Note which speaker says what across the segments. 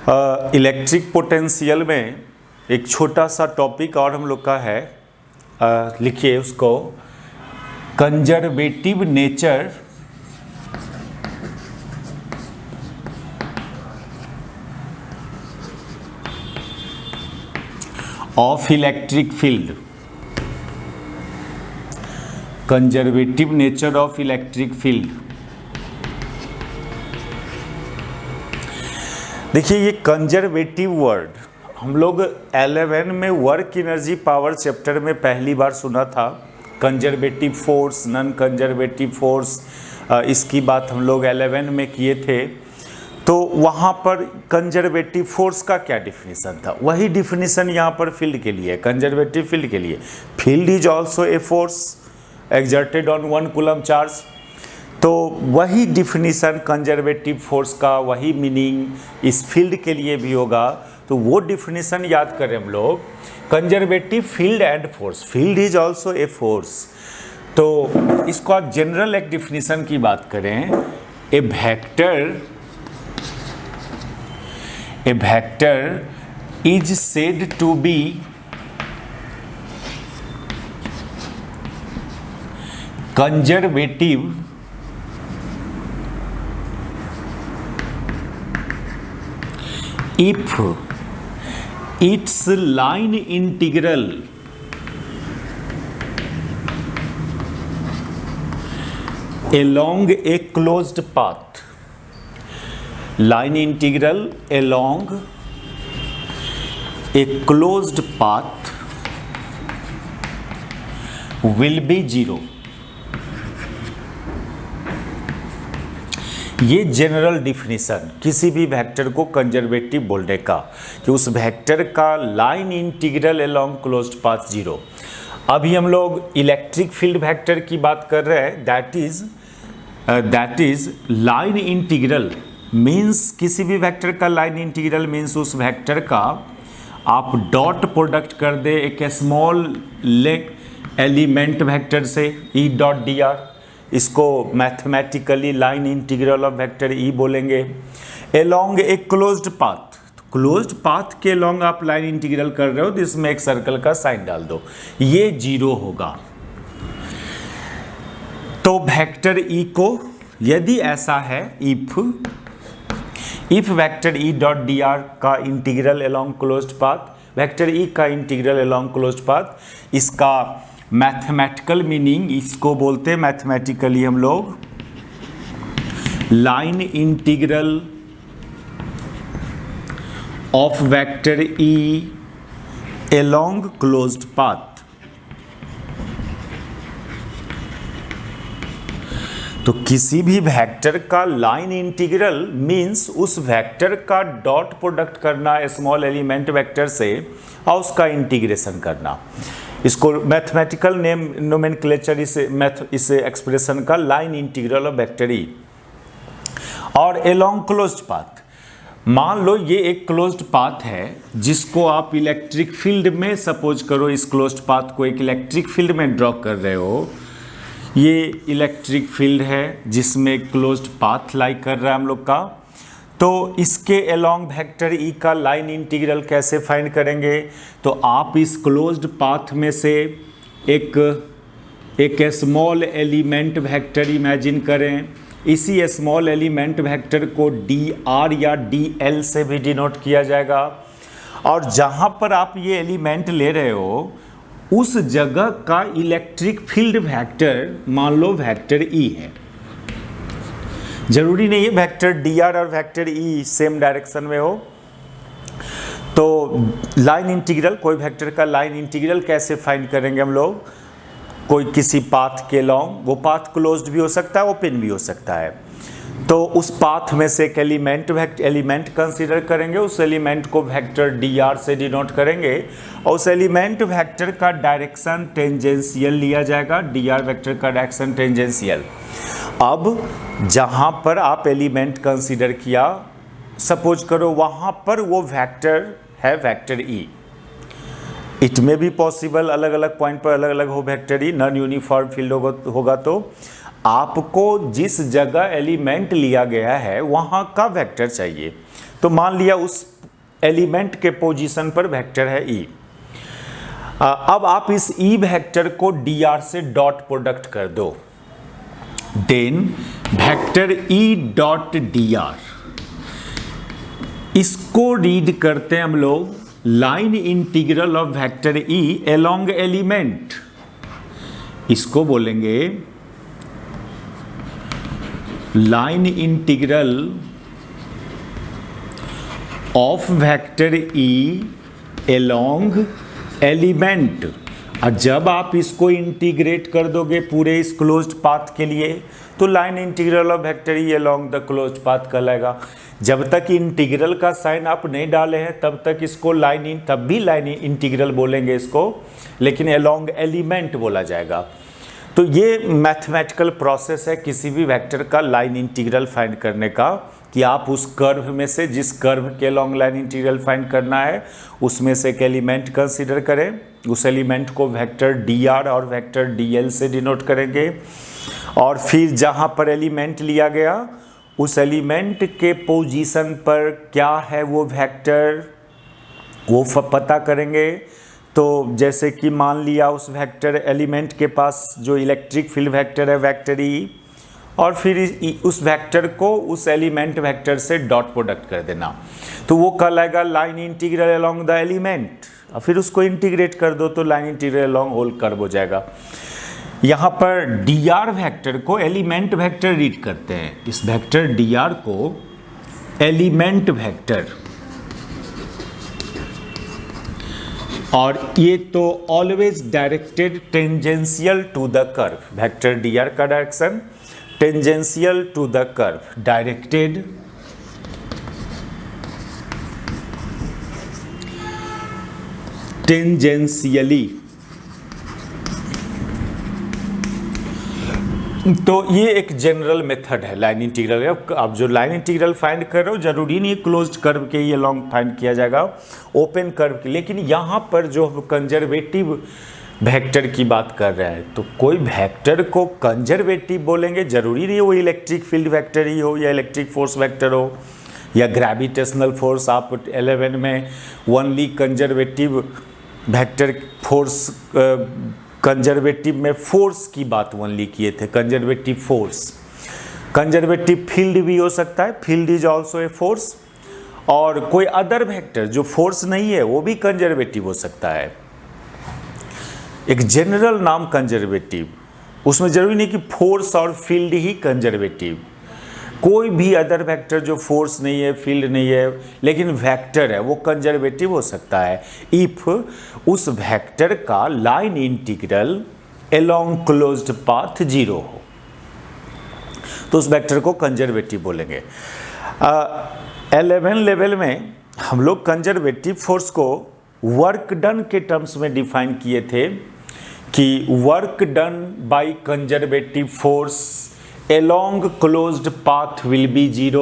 Speaker 1: Electric potential में एक छोटा सा टॉपिक और हम लोग का है, लिखिए उसको, conservative nature of electric field. Conservative nature of electric field. देखिए ये कंजर्वेटिव वर्ड हम लोग 11 में वर्क एनर्जी पावर चैप्टर में पहली बार सुना था। Conservative force, non conservative force, इसकी बात हम लोग 11 में किए थे। तो वहाँ पर कंजर्वेटिव फोर्स का क्या डिफिनीशन था, वही डिफिनीशन यहाँ पर फील्ड के लिए, कंजर्वेटिव फील्ड के लिए। Field is also a force exerted on 1 coulomb charge. तो वही डिफिनीशन कंजर्वेटिव फोर्स का, वही मीनिंग इस फील्ड के लिए भी होगा। तो वो डिफिनीशन याद करें हम लोग, conservative field and force. Field is also a force. तो इसको आप जनरल एक डिफिनीशन की बात करें, a vector is said to be conservative if its line integral along a closed path, line integral along a closed path will be 0। ये general definition किसी भी वेक्टर को कंजर्वेटिव बोलने का, कि उस वेक्टर का line integral along closed path 0। अभी हम लोग इलेक्ट्रिक फील्ड वेक्टर की बात कर रहे हैं, that is line integral means, किसी भी वेक्टर का लाइन इंटीग्रल मीन्स उस वेक्टर का आप डॉट प्रोडक्ट कर दे एक स्मॉल एलिमेंट वेक्टर से, ई डॉट डी आर। इसको mathematically line integral of vector E बोलेंगे। Along a closed path, closed path के एलोंग आप लाइन इंटीग्रल कर रहे हो तो इसमें एक सर्कल का साइन डाल दो, ये 0 होगा। तो वेक्टर ई को यदि ऐसा है, if vector E dot D R का integral along closed path, vector E का इंटीग्रल एलोंग क्लोज्ड पाथ, इसका मैथमेटिकल मीनिंग इसको बोलते हैं मैथमेटिकली हम लोग line integral of vector E along closed path. तो किसी भी वेक्टर का लाइन इंटीग्रल मींस उस वेक्टर का डॉट प्रोडक्ट करना स्मॉल एलिमेंट वेक्टर से और उसका इंटीग्रेशन करना। इसको मैथमेटिकल नेम नोमेनक्लेचर इस एक्सप्रेशन का line integral of vector E. और एलोंग क्लोज्ड पाथ, मान लो ये एक क्लोज्ड पाथ है जिसको आप इलेक्ट्रिक फील्ड में, सपोज करो इस क्लोज्ड पाथ को एक इलेक्ट्रिक फील्ड में ड्रॉ कर रहे हो। ये इलेक्ट्रिक फील्ड है जिसमें क्लोज्ड पाथ लाई कर रहा है हम लोग का। तो इसके अलोंग वेक्टर ई का लाइन इंटीग्रल कैसे फाइंड करेंगे? तो आप इस क्लोज्ड पाथ में से एक स्मॉल एलिमेंट वेक्टर इमेजिन करें। इसी स्मॉल एलिमेंट वेक्टर को डी आर या डी एल से भी डिनोट किया जाएगा। और जहाँ पर आप ये एलिमेंट ले रहे हो उस जगह का इलेक्ट्रिक फील्ड वेक्टर मान लो वेक्टर ई है। जरूरी नहीं है वेक्टर डी आर और वेक्टर ई सेम डायरेक्शन में हो। तो लाइन इंटीग्रल, कोई वेक्टर का लाइन इंटीग्रल कैसे फाइंड करेंगे हम लोग? कोई किसी पाथ के लॉन्ग, वो पाथ क्लोज्ड भी हो सकता है, ओपन भी हो सकता है। तो उस पाथ में से एक एलिमेंट कंसीडर करेंगे, उस एलिमेंट को वेक्टर डी आर से डिनोट करेंगे और उस एलिमेंट वेक्टर का डायरेक्शन टेंजेंशियल लिया जाएगा, डी आर वेक्टर का डायरेक्शन टेंजेंशियल। अब जहाँ पर आप एलिमेंट कंसीडर किया, सपोज करो वहाँ पर वो वेक्टर है वेक्टर ई। इट में भी पॉसिबल अलग अलग पॉइंट पर अलग अलग हो vector E, non uniform field होगा तो आपको जिस जगह एलिमेंट लिया गया है वहाँ का वेक्टर चाहिए। तो मान लिया उस एलिमेंट के पोजीशन पर वेक्टर है ई। अब आप इस ई वेक्टर को dr से डॉट प्रोडक्ट कर दो, then vector E dot dr, इसको रीड करते हैं हम लोग line integral of vector E along element, इसको बोलेंगे line integral of vector E along element. और जब आप इसको इंटीग्रेट कर दोगे पूरे इस क्लोज्ड पाथ के लिए तो line integral of vector E along the closed path कहलाएगा। जब तक इंटीग्रल का साइन आप नहीं डाले हैं तब तक इसको तब भी लाइन इंटीग्रल बोलेंगे इसको, लेकिन अलोंग एलिमेंट बोला जाएगा। तो ये मैथमेटिकल प्रोसेस है किसी भी वेक्टर का लाइन इंटीग्रल फाइंड करने का, कि आप उस कर्व में से जिस कर्व के लॉन्ग लाइन इंटीग्रल फाइंड करना है उसमें से एक एलिमेंट कंसीडर करें, उस एलिमेंट को वेक्टर dr और वेक्टर dl से डिनोट करेंगे, और फिर जहाँ पर एलिमेंट लिया गया उस एलिमेंट के पोजीशन पर क्या है वो वेक्टर वो पता करेंगे। तो जैसे कि मान लिया उस वेक्टर एलिमेंट के पास जो इलेक्ट्रिक फील्ड वेक्टर है वेक्टर ई, और फिर उस वेक्टर को उस एलिमेंट वेक्टर से डॉट प्रोडक्ट कर देना, तो वो कहलाएगा line integral along the element. और फिर उसको इंटीग्रेट कर दो तो line integral along whole curve हो जाएगा। यहाँ पर dr वेक्टर को एलिमेंट वेक्टर रीड करते हैं, इस वेक्टर dr को एलिमेंट वेक्टर, और ये तो always directed tangential to the curve, vector dr का direction tangential to the curve, directed tangentially. तो ये एक जनरल मेथड है लाइन इंटीग्रल का। आप जो लाइन इंटीग्रल फाइंड कर रहे हो जरूरी नहीं क्लोज्ड कर्व के ये लॉन्ग फाइंड किया जाएगा, ओपन कर्व के। लेकिन यहाँ पर जो कंजर्वेटिव वेक्टर की बात कर रहे हैं तो कोई वेक्टर को कंजर्वेटिव बोलेंगे, जरूरी नहीं वो इलेक्ट्रिक फील्ड वेक्टर ही हो या इलेक्ट्रिक फोर्स वेक्टर हो या ग्रेविटेशनल फोर्स। आप 11 में only conservative vector force, conservative में फोर्स की बात ओनली किए थे, कंजर्वेटिव फोर्स। कंजर्वेटिव फील्ड भी हो सकता है, field is also a force, और कोई अदर वेक्टर जो फोर्स नहीं है वो भी कंजर्वेटिव हो सकता है। एक जनरल नाम कंजर्वेटिव, उसमें जरूरी नहीं कि फोर्स और फील्ड ही कंजर्वेटिव, कोई भी अदर वेक्टर जो फोर्स नहीं है फील्ड नहीं है लेकिन वेक्टर है वो कंजर्वेटिव हो सकता है इफ उस वेक्टर का line integral along closed path 0 हो, तो उस वेक्टर को कंजर्वेटिव बोलेंगे। 11 लेवल में हम लोग कंजर्वेटिव फोर्स को वर्क डन के टर्म्स में डिफाइन किए थे कि work done by conservative force along closed path will be 0,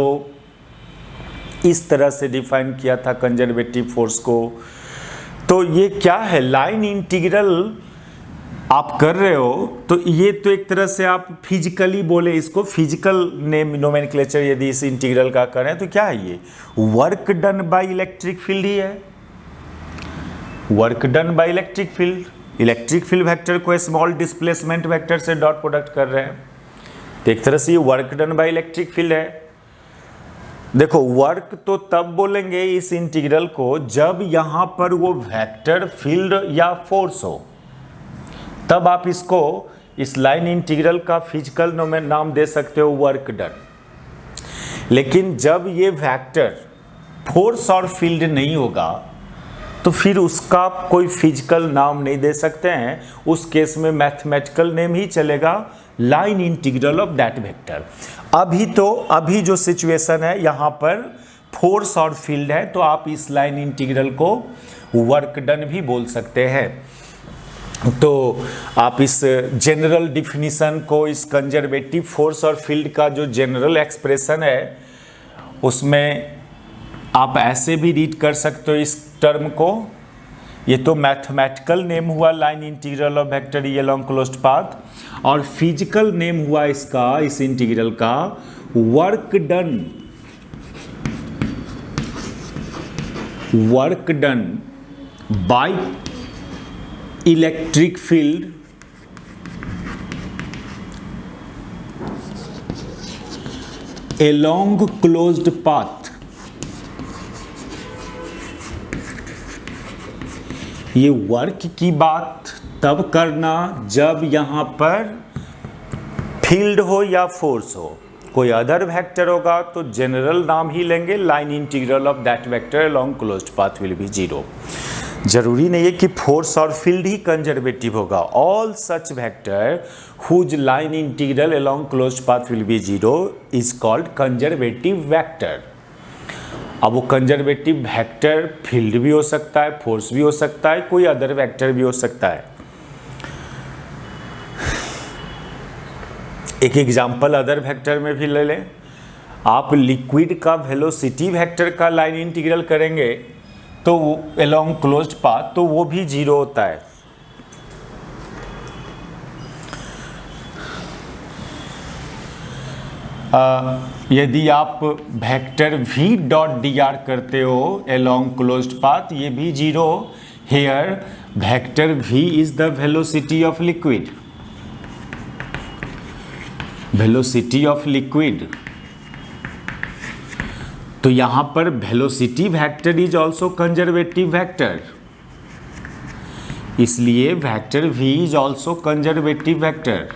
Speaker 1: इस तरह से डिफाइन किया था कंजर्वेटिव फोर्स को। तो ये क्या है, लाइन इंटीग्रल आप कर रहे हो तो ये तो एक तरह से आप फिजिकली बोले, इसको फिजिकल नेम नोमेनक्लेचर यदि इस इंटीग्रल का करें तो क्या है, ये work done by electric field ही है। Work done by electric field, electric field vector को स्मॉल डिस्प्लेसमेंट वेक्टर से डॉट प्रोडक्ट कर रहे हैं, तो एक तरह से ये work done by electric field है। देखो वर्क तो तब बोलेंगे इस इंटीग्रल को जब यहां पर वो वेक्टर फील्ड या फोर्स हो, तब आप इसको इस लाइन इंटीग्रल का फिजिकल नाम दे सकते हो वर्क डन। लेकिन जब ये वेक्टर फोर्स और फील्ड नहीं होगा तो फिर उसका कोई फिजिकल नाम नहीं दे सकते हैं, उस केस में मैथमेटिकल नेम ही चलेगा, line integral of that vector. अभी जो सिचुएशन है यहाँ पर फोर्स और फील्ड है, तो आप इस लाइन इंटीग्रल को वर्क डन भी बोल सकते हैं। तो आप इस जनरल डिफिनीशन को, इस कंजर्वेटिव फोर्स और फील्ड का जो जनरल एक्सप्रेशन है उसमें आप ऐसे भी रीड कर सकते हो इस टर्म को। ये तो मैथमेटिकल नेम हुआ line integral of vector E along closed path, और फिजिकल नेम हुआ इसका, इस इंटीग्रल का work done, work done by electric field along closed path। ये वर्क की बात तब करना जब यहां पर फील्ड हो या फोर्स हो। कोई अदर वेक्टर होगा तो जनरल नाम ही लेंगे, line integral of that vector along closed path will be zero. जरूरी नहीं है कि फोर्स और फील्ड ही कंजर्वेटिव होगा। All such vector whose line integral along closed path will be zero is called conservative vector. अब वो कंजर्वेटिव वेक्टर फील्ड भी हो सकता है, फोर्स भी हो सकता है, कोई अदर वेक्टर भी हो सकता है। एक एग्जाम्पल अदर वेक्टर में भी ले लें। आप लिक्विड का वेलोसिटी वेक्टर का लाइन इंटीग्रल करेंगे तो अलोंग क्लोज्ड पाथ तो वो भी जीरो होता है। यदि आप वेक्टर v डॉट dr करते हो अलोंग क्लोज्ड पाथ, ये भी zero. Here vector v is the velocity of liquid, velocity of liquid. तो यहां पर velocity vector is also conservative vector, इसलिए vector v is also conservative vector.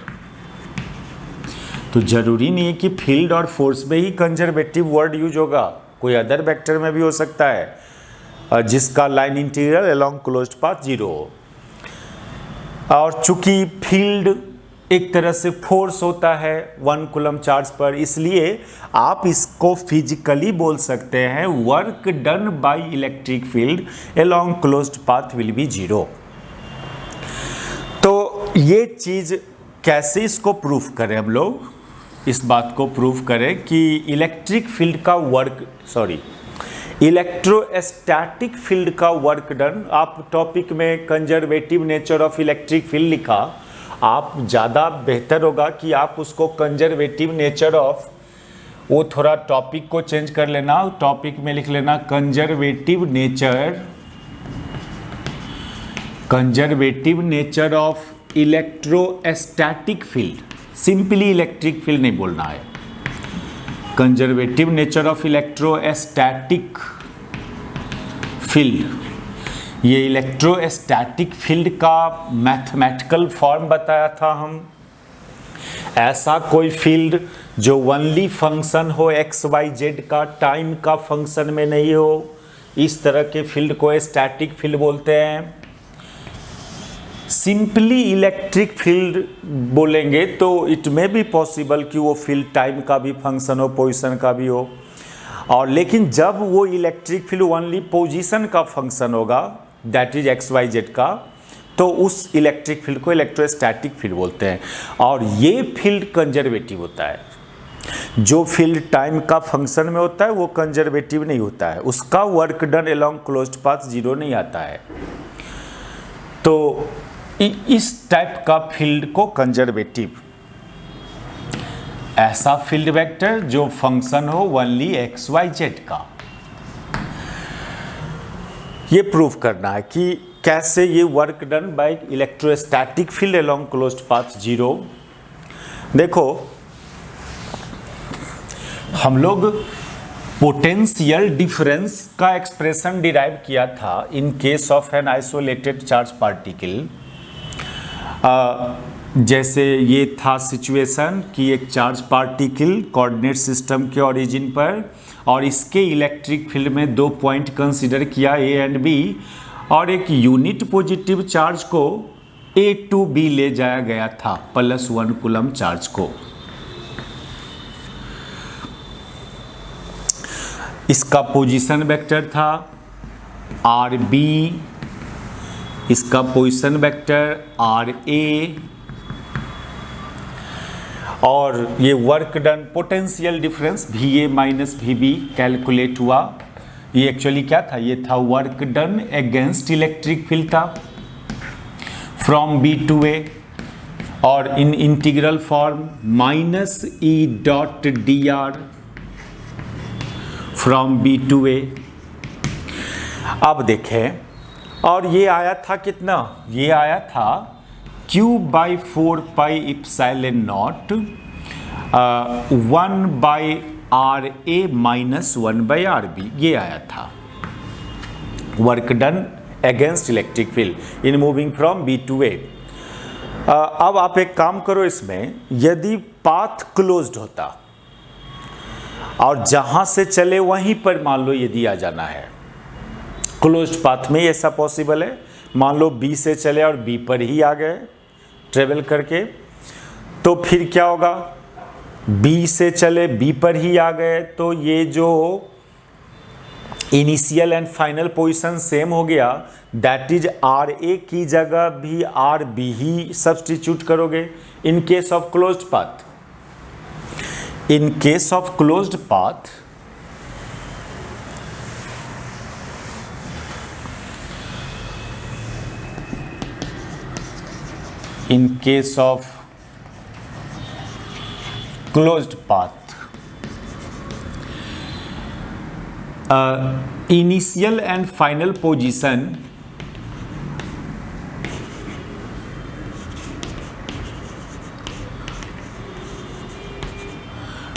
Speaker 1: तो जरूरी नहीं है कि फील्ड और फोर्स में ही कंजर्वेटिव वर्ड यूज होगा, कोई अदर वेक्टर में भी हो सकता है जिसका line integral along closed path zero हो। और चूंकि फील्ड एक तरह से फोर्स होता है 1 कूलम चार्ज पर, इसलिए आप इसको फिजिकली बोल सकते हैं work done by electric field along closed path will be zero. तो ये चीज कैसे इसको प्रूफ करें हम लोग, इस बात को प्रूफ करें कि इलेक्ट्रिक फील्ड का वर्क इलेक्ट्रोस्टैटिक फील्ड का वर्क डन। आप टॉपिक में conservative nature of electric field लिखा, आप ज़्यादा बेहतर होगा कि आप उसको कंजर्वेटिव नेचर ऑफ, वो थोड़ा टॉपिक को चेंज कर लेना, टॉपिक में लिख लेना conservative nature of electrostatic field. Simply electric field नहीं बोलना है, conservative nature of electrostatic field. ये इलेक्ट्रोस्टैटिक फील्ड का मैथमेटिकल फॉर्म बताया था हम। ऐसा कोई फील्ड जो ओनली फंक्शन हो एक्स वाई जेड का, टाइम का फंक्शन में नहीं हो, इस तरह के फील्ड को स्टैटिक फील्ड बोलते हैं। सिंपली इलेक्ट्रिक फील्ड बोलेंगे तो इट में भी पॉसिबल कि वो फील्ड टाइम का भी फंक्शन हो, पोजीशन का भी हो। और लेकिन जब वो इलेक्ट्रिक फील्ड ओनली पोजीशन का फंक्शन होगा, that is X Y Z का, तो उस इलेक्ट्रिक फील्ड को इलेक्ट्रोस्टैटिक फील्ड बोलते हैं। और ये फील्ड कंजर्वेटिव होता है। जो फील्ड टाइम का फंक्शन में होता है वो कंजर्वेटिव नहीं होता है, उसका work done along closed path zero नहीं आता है। तो इस टाइप का फील्ड को कंजर्वेटिव, ऐसा फील्ड वेक्टर जो फंक्शन हो ओनली एक्स वाई जेड का। ये प्रूव करना है कि कैसे ये work done by electrostatic field along closed path zero. देखो, हम लोग पोटेंशियल डिफरेंस का एक्सप्रेशन डिराइव किया था in case of an isolated charge particle. जैसे ये था सिचुएशन कि एक चार्ज पार्टिकल कोऑर्डिनेट सिस्टम के ओरिजिन पर, और इसके इलेक्ट्रिक फील्ड में 2 पॉइंट कंसीडर किया ए एंड बी, और एक यूनिट पॉजिटिव चार्ज को ए टू बी ले जाया गया था +1 कूलम चार्ज को। इसका पोजीशन वेक्टर था आर बी, इसका पोजीशन वेक्टर आर ए, और ये work done potential difference V A minus V B calculate हुआ। ये एक्चुअली क्या था, ये था work done against electric field था फ्रॉम बी टू ए, और in integral form -E dot D R from B to A. अब देखें, और ये आया था कितना, ये आया था Q/4πε0 1/RA माइनस 1/RB, ये आया था work done against electric field in moving from B to A। अब आप एक काम करो, इसमें यदि पाथ क्लोज्ड होता और जहां से चले वहीं पर मान लो यदि आ जाना है, क्लोज्ड पाथ में ऐसा पॉसिबल है, मान लो B से चले और B पर ही आ गए ट्रेवल करके, तो फिर क्या होगा, B से चले B पर ही आ गए, तो ये जो initial and final position same हो गया, दैट इज RA की जगह भी RB ही सब्स्टिट्यूट करोगे in case of closed path. In case of closed path in case of closed path, initial and final position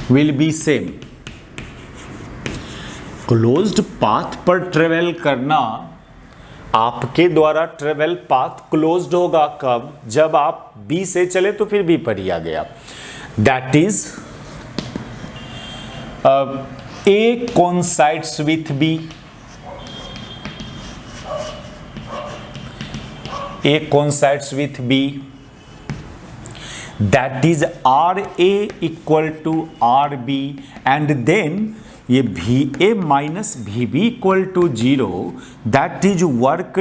Speaker 1: will be same। Closed path पर travel करना, आपके द्वारा ट्रेवल पाथ क्लोज्ड होगा कब, जब आप B से चले तो फिर B पर ही आ गया, that is A coincides with B, A coincides with B, that is RA equal to RB, and then ये VA minus VB equal to 0, that is work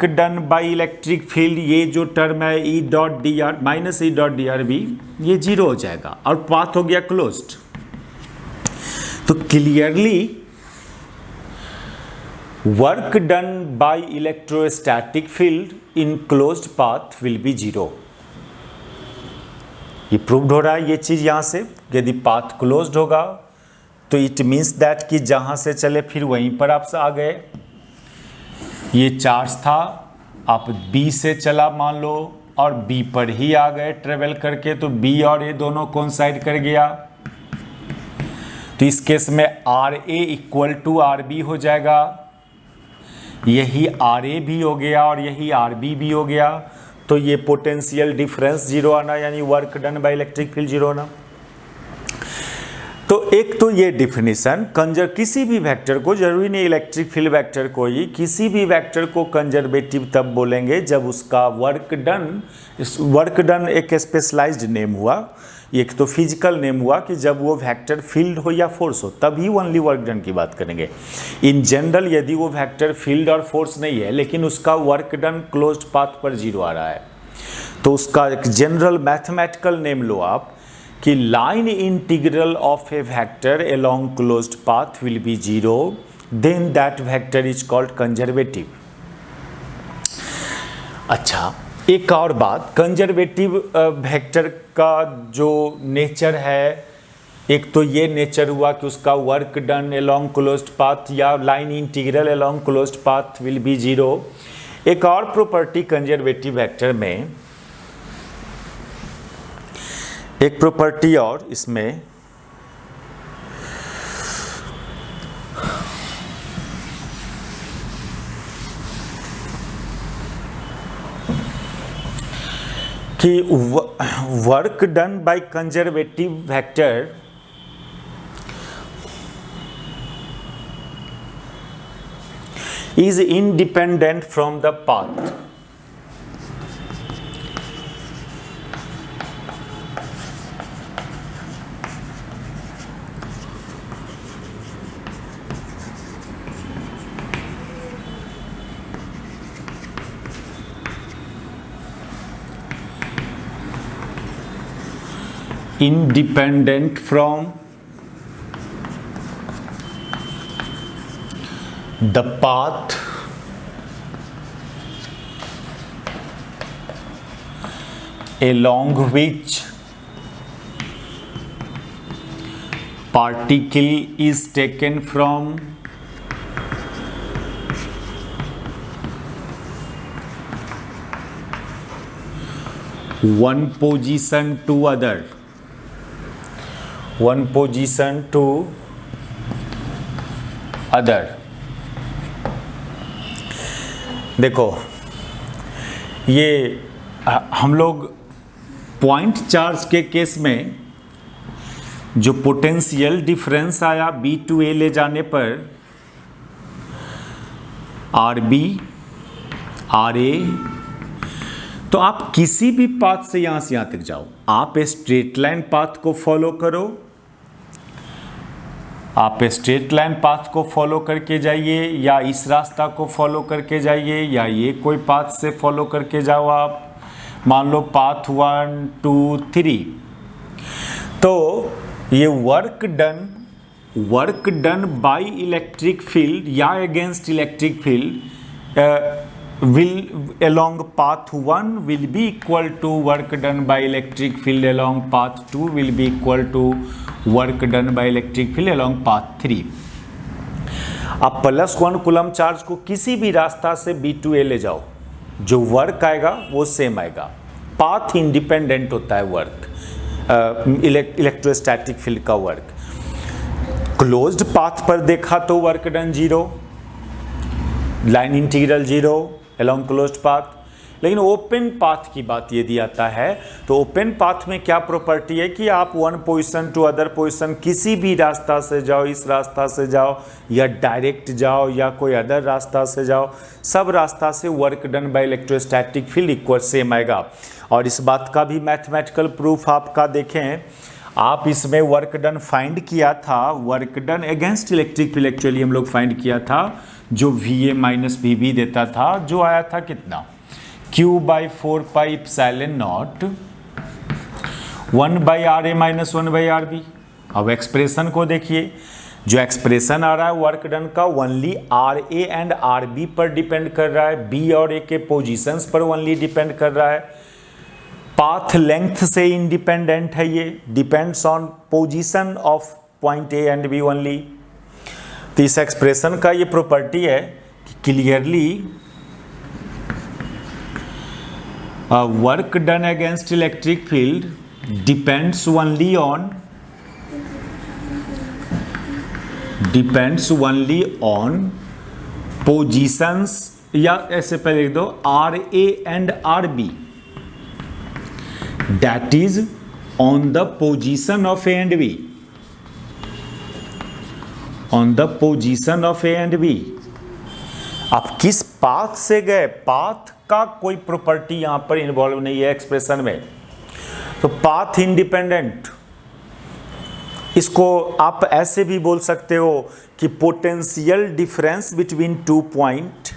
Speaker 1: done by electric field. ये जो term है E dot D R minus E dot D R B, ये 0 हो जाएगा और path हो गया क्लोज्ड। तो clearly work done by electrostatic field in closed path will be 0। ये प्रूव्ड हो रहा है ये चीज यहां से, यदि पाथ क्लोज्ड होगा तो इट मीन्स दैट कि जहां से चले फिर वहीं पर आप आ गए। ये चार्ज था, आप B से चला मान लो और B पर ही आ गए ट्रेवल करके, तो B और A दोनों कोइंसाइड कर गया, तो इस केस में RA इक्वल टू RB हो जाएगा, यही RA भी हो गया और यही RB भी हो गया, तो ये पोटेंशियल डिफरेंस 0 आना, यानी work done by electric field 0 आना। तो एक तो ये डिफिनेशन किसी भी वेक्टर को, जरूरी नहीं इलेक्ट्रिक फील्ड वेक्टर को ही, किसी भी वेक्टर को कंजर्वेटिव तब बोलेंगे जब उसका वर्क डन एक स्पेशलाइज्ड नेम हुआ, एक तो फिजिकल नेम हुआ कि जब वो वेक्टर फील्ड हो या फोर्स हो तभी ओनली वर्क डन की बात करेंगे। इन जनरल यदि वो वेक्टर फील्ड और फोर्स नहीं है लेकिन उसका वर्क डन क्लोज्ड पाथ पर 0 आ रहा है, तो उसका एक जनरल मैथमेटिकल नेम लो आप कि line integral of a vector along closed path will be 0, then that vector is called conservative. अच्छा, एक और बात, कंजर्वेटिव वेक्टर का जो नेचर है, एक तो ये नेचर हुआ कि उसका work done along closed path या line integral along closed path will be 0। एक और प्रॉपर्टी कंजर्वेटिव वेक्टर में, एक प्रॉपर्टी और इसमें कि work done by conservative vector is independent from the path. Independent from the path along which particle is taken from one position to other, one position to other। देखो ये हम लोग point charge के case में जो potential difference आया B to ए ले जाने पर आर बी आर ए, तो आप किसी भी पाथ से यहां से यहां तक जाओ, आप स्ट्रेट लाइन पाथ को फॉलो करो, आप स्ट्रेट लाइन पाथ को फॉलो करके जाइए या इस रास्ता को फॉलो करके जाइए या ये कोई पाथ से फॉलो करके जाओ। आप मान लो पाथ 1 2 3, तो ये work done by electric field या against electric field will along path 1 will be equal to work done by electric field along path 2 will be equal to work done by electric field along path 3। अब +1 coulomb charge को किसी भी रास्ता से B to A ले जाओ, जो work आएगा वो सेम आएगा। पाथ इंडिपेंडेंट होता है वर्क, इलेक्ट्रोस्टैटिक फील्ड का वर्क। क्लोज्ड पाथ पर देखा तो work done 0, line integral 0 along closed path। लेकिन ओपन पाथ की बात यदि आता है तो ओपन पाथ में क्या प्रॉपर्टी है कि आप one position to other position किसी भी रास्ता से जाओ, इस रास्ता से जाओ या डायरेक्ट जाओ या कोई अदर रास्ता से जाओ, सब रास्ता से work done by electrostatic field equal same आएगा। और इस बात का भी मैथमेटिकल प्रूफ आपका देखें, आप इसमें वर्क डन फाइंड किया था, work done against electric field actually हम लोग फाइंड किया था, जो VA माइनस VB देता था, जो आया था कितना Q/4πε0 1/RA माइनस 1/RB। अब एक्सप्रेशन को देखिए, जो एक्सप्रेशन आ रहा है वर्क डन का ओनली RA एंड RB पर डिपेंड कर रहा है, B और A के पोजीशंस पर ओनली डिपेंड कर रहा है, पाथ लेंथ से इंडिपेंडेंट है, ये depends on position of point A and B only. तो इस एक्सप्रेशन का ये प्रॉपर्टी है कि clearly work done against electric field depends only on positions, या ऐसे पहले लिख दो RA and RB, that is on the position of A and B, on the position of A and B। आप किस पाथ से गए, पाथ का कोई प्रॉपर्टी यहां पर इन्वॉल्व नहीं है एक्सप्रेशन में, तो पाथ इंडिपेंडेंट। इसको आप ऐसे भी बोल सकते हो कि potential difference between two point,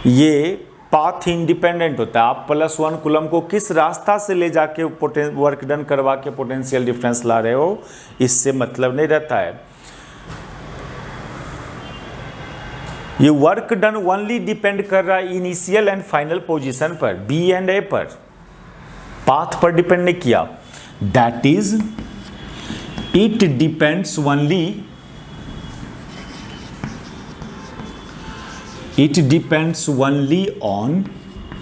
Speaker 1: ये पाथ इंडिपेंडेंट होता है। आप +1 कूलम को किस रास्ता से ले जाके वर्क डन करवा के पोटेंशियल डिफरेंस ला रहे हो, इससे मतलब नहीं रहता है। ये वर्क डन ओनली डिपेंड कर रहा है इनिशियल एंड फाइनल पोजीशन पर, B एंड A पर, पाथ पर डिपेंड नहीं किया। That is it depends only on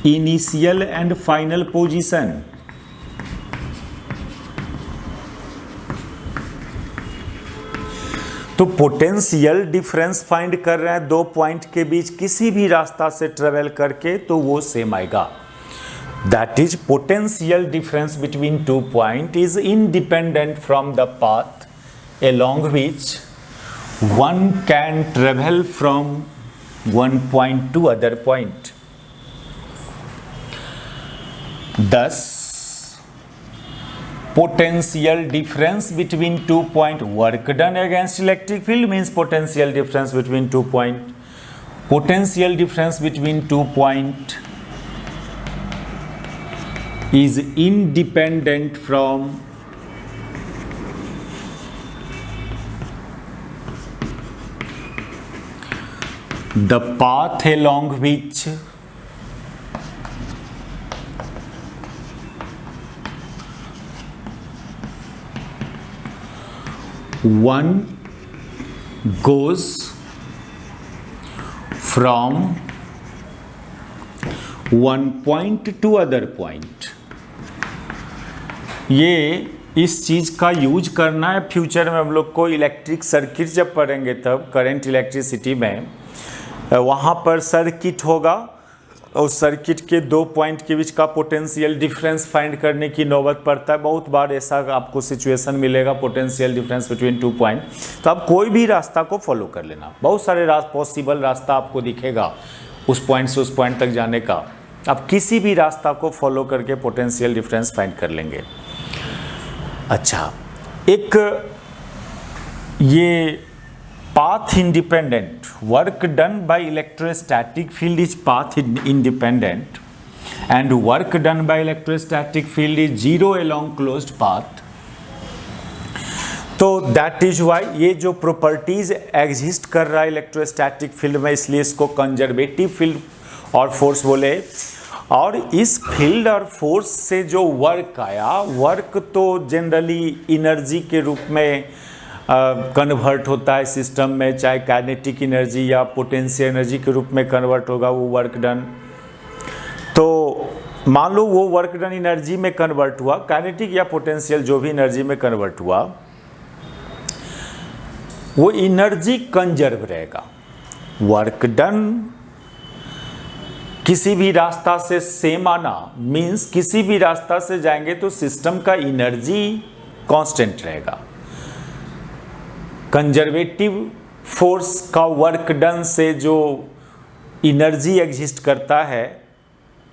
Speaker 1: initial and final position. तो पोटेंशियल डिफरेंस फाइंड कर रहे हैं दो पॉइंट के बीच किसी भी रास्ता से ट्रेवल करके, तो वो सेम आएगा। That is potential difference between two point is independent from the path along which one can travel from one point to other point। Thus potential difference between 2 point work done against electric field means potential difference between 2 point, potential difference between 2 point is independent from the path along which one goes from one point to other point। ये इस चीज़ का use करना है future में हम लोग को। Electric circuit जब पढ़ेंगे तब करंट इलेक्ट्रिसिटी में वहाँ पर सर्किट होगा और सर्किट के दो पॉइंट के बीच का पोटेंशियल डिफरेंस फाइंड करने की नौबत पड़ता है। बहुत बार ऐसा आपको सिचुएशन मिलेगा, पोटेंशियल डिफरेंस बिटवीन 2 पॉइंट। तो आप कोई भी रास्ता को फॉलो कर लेना, बहुत सारे पॉसिबल रास्ता आपको दिखेगा उस पॉइंट से उस पॉइंट तक जाने का। आप किसी भी रास्ता को फॉलो करके पोटेंशियल डिफरेंस फाइंड कर लेंगे। अच्छा, एक ये path independent work done by electrostatic field is path independent and work done by electrostatic field is zero along closed path. तो दैट इज वाई ये जो प्रॉपर्टीज एग्जिस्ट कर रहा है इलेक्ट्रोस्टैटिक फील्ड में, इसलिए इसको कंजर्वेटिव फील्ड और फोर्स बोले। और इस फील्ड और फोर्स से जो वर्क आया, वर्क तो जनरली एनर्जी के रूप में कन्वर्ट होता है सिस्टम में, चाहे काइनेटिक एनर्जी या पोटेंशियल एनर्जी के रूप में कन्वर्ट होगा वो वर्क डन। तो मान लो वो वर्क डन एनर्जी में कन्वर्ट हुआ, काइनेटिक या पोटेंशियल जो भी एनर्जी में कन्वर्ट हुआ, वो एनर्जी कंजर्व रहेगा। वर्क डन किसी भी रास्ता से सेम आना मीन्स किसी भी रास्ता से जाएंगे तो सिस्टम का एनर्जी कांस्टेंट रहेगा। कंजर्वेटिव फोर्स का वर्क डन से जो एनर्जी एग्जिस्ट करता है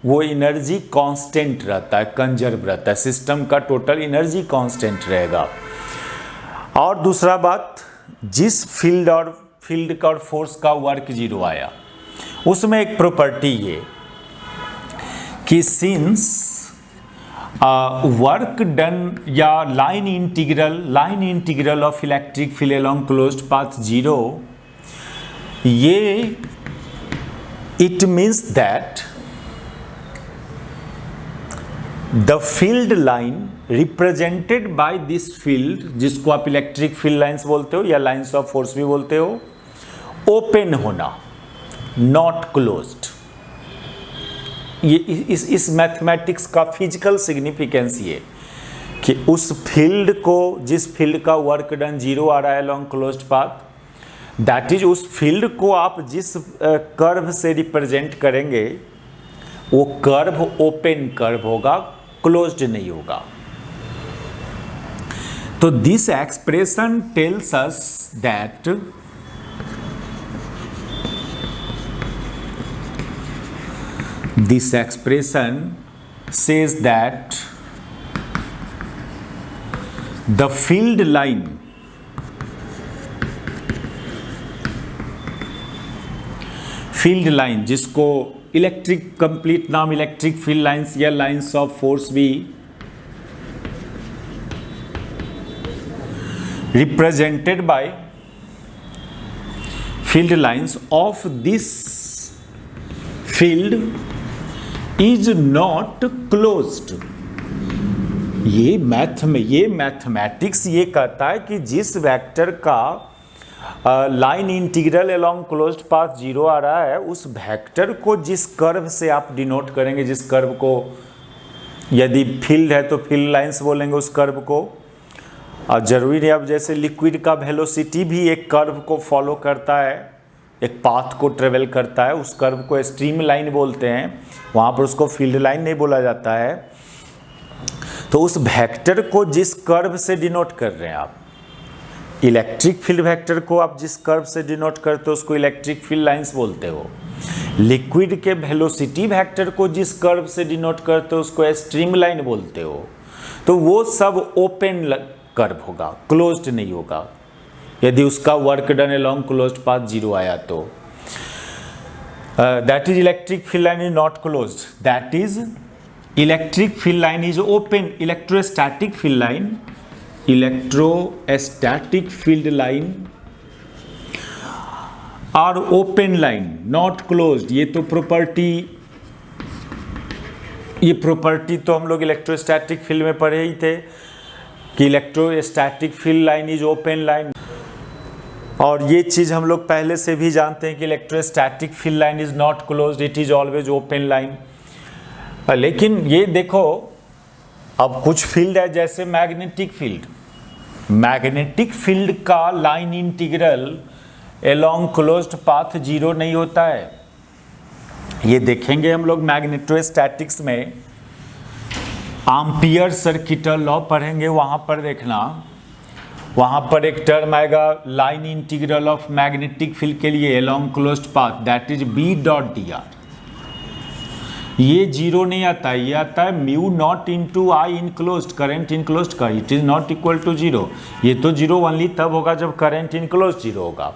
Speaker 1: वो एनर्जी कांस्टेंट रहता है, कंजर्व रहता है, सिस्टम का टोटल एनर्जी कांस्टेंट रहेगा। और दूसरा बात, जिस फील्ड और फोर्स का वर्क जीरो आया उसमें एक प्रॉपर्टी ये कि सिंस वर्क डन या line integral of electric field along closed path zero, ये it means that the field line represented by this field, जिसको आप इलेक्ट्रिक फील्ड लाइंस बोलते हो या लाइंस ऑफ फोर्स भी बोलते हो, ओपन होना, नॉट क्लोज्ड। ये इस मैथमेटिक्स का फिजिकल सिग्निफिकेंस ये कि उस फील्ड को, जिस फील्ड का वर्क डन जीरो आ रहा है along closed path, that is उस फील्ड को आप जिस कर्व से रिप्रेजेंट करेंगे वो कर्व ओपन कर्व होगा, क्लोज्ड नहीं होगा। तो this expression tells us that this expression says that the field line जिसको इलेक्ट्रिक कंप्लीट नाम इलेक्ट्रिक फील्ड लाइंस या लाइंस ऑफ फोर्स भी represented by field lines of this field is not closed. ये mathematics ये कहता है कि जिस वेक्टर का line integral along closed path zero आ रहा है, उस वेक्टर को जिस कर्व से आप डिनोट करेंगे, जिस कर्व को, यदि फील्ड है तो फील्ड लाइंस बोलेंगे उस कर्व को। और जरूरी नहीं, अब जैसे लिक्विड का वेलोसिटी भी एक कर्व को फॉलो करता है, एक पाथ को ट्रेवल करता है, उस कर्व को स्ट्रीम लाइन बोलते हैं, वहाँ पर उसको फील्ड लाइन नहीं बोला जाता है। तो उस वेक्टर को जिस कर्व से डिनोट कर रहे हैं आप, इलेक्ट्रिक फील्ड वेक्टर को आप जिस कर्व से डिनोट करते हो उसको इलेक्ट्रिक फील्ड लाइंस बोलते हो। लिक्विड के वेलोसिटी वेक्टर को जिस कर्व से डिनोट करते हो उसको स्ट्रीम लाइन बोलते हो। तो वो सब ओपन कर्व होगा, क्लोज्ड नहीं होगा। यदि उसका work done along closed path zero आया तो that is electric field line is not closed, that is electric field line is open. Electrostatic field line और ओपन लाइन, नॉट क्लोज्ड। ये property तो हम लोग इलेक्ट्रोस्टैटिक फील्ड में पढ़े ही थे कि electrostatic field line is open line. और ये चीज़ हम लोग पहले से भी जानते हैं कि electrostatic field line is not closed, it is always open line. लेकिन ये देखो, अब कुछ फील्ड है जैसे मैग्नेटिक फील्ड का line integral along closed path zero नहीं होता है। ये देखेंगे हम लोग मैग्नेटोस्टैटिक्स में, एम्पियर सर्किटल लॉ पढ़ेंगे, वहां पर देखना, वहां पर एक टर्म आएगा line integral of magnetic field के लिए along closed path, that is B dot D R. ये जीरो नहीं आता है, ये आता है mu naught into I enclosed, current enclosed का, it is not equal to zero. ये तो जीरो ओनली तब होगा जब करंट इनक्लोज्ड जीरो होगा।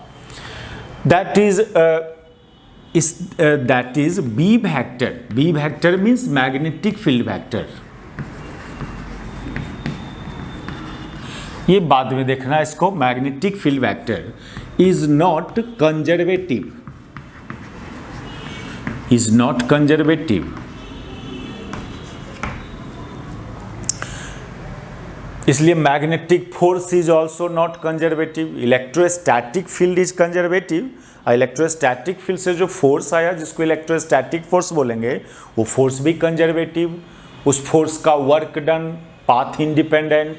Speaker 1: That is B vector. B vector means magnetic field vector. ये बाद में देखना इसको। Magnetic field vector is not conservative, is not conservative। इसलिए magnetic force is also not conservative. Electrostatic field is conservative. Electrostatic field से जो force आया जिसको इलेक्ट्रोस्टैटिक फोर्स बोलेंगे, वो फोर्स भी कंजर्वेटिव। उस फोर्स का वर्क डन पाथ इंडिपेंडेंट।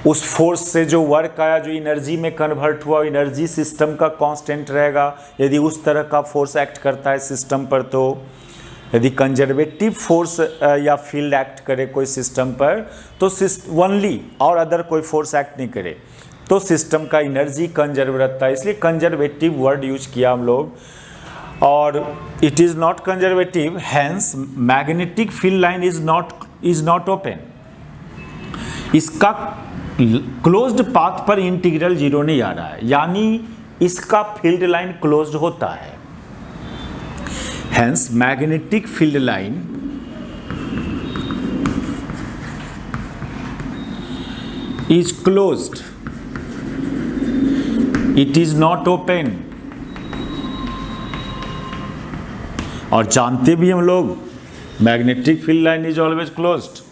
Speaker 1: उस फोर्स से जो वर्क आया, जो एनर्जी में कन्वर्ट हुआ, एनर्जी सिस्टम का कांस्टेंट रहेगा। यदि उस तरह का फोर्स एक्ट करता है सिस्टम पर, तो यदि कंजर्वेटिव फोर्स या फील्ड एक्ट करे कोई सिस्टम पर, तो ओनली और अदर कोई फोर्स एक्ट नहीं करे तो सिस्टम का एनर्जी कंजर्व रहता है। इसलिए कंजर्वेटिव वर्ड यूज किया हम लोग। और it is not conservative, hence magnetic field line is not open. इसका क्लोज्ड पाथ पर इंटीग्रल जीरो नहीं आ रहा है, यानी इसका फील्ड लाइन क्लोज्ड होता है। Hence magnetic field line is closed, it is not open. और जानते भी हम लोग magnetic field line is always closed.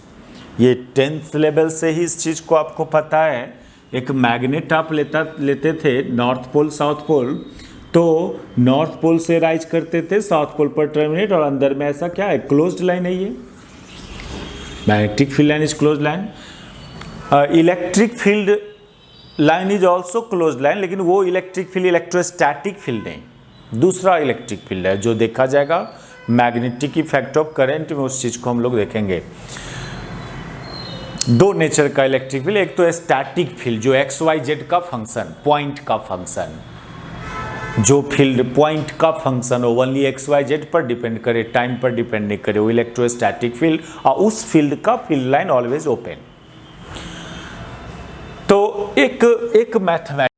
Speaker 1: ये 10th लेवल से ही इस चीज़ को आपको पता है। एक मैग्नेट आप लेते थे नॉर्थ पोल साउथ पोल, तो नॉर्थ पोल से राइज करते थे, साउथ पोल पर टर्मिनेट, और अंदर में ऐसा क्या है, क्लोज्ड लाइन है ये। Magnetic field line is closed line. Electric field line is also closed line, लेकिन वो इलेक्ट्रिक फील्ड इलेक्ट्रोस्टैटिक फील्ड नहीं, दूसरा इलेक्ट्रिक फील्ड है जो देखा जाएगा मैग्नेटिक इफेक्ट ऑफ करंट में। उस चीज़ को हम लोग देखेंगे। दो नेचर का इलेक्ट्रिक फील्ड, एक तो स्टैटिक फील्ड जो एक्स वाई जेड का फंक्शन, पॉइंट का फंक्शन, जो फील्ड पॉइंट का फंक्शन हो, ओनली एक्स वाई जेड पर डिपेंड करे, टाइम पर डिपेंड नहीं करे, वो इलेक्ट्रोस्टैटिक फील्ड। और उस फील्ड का फील्ड लाइन ऑलवेज ओपन। तो एक मैथमेटिक्स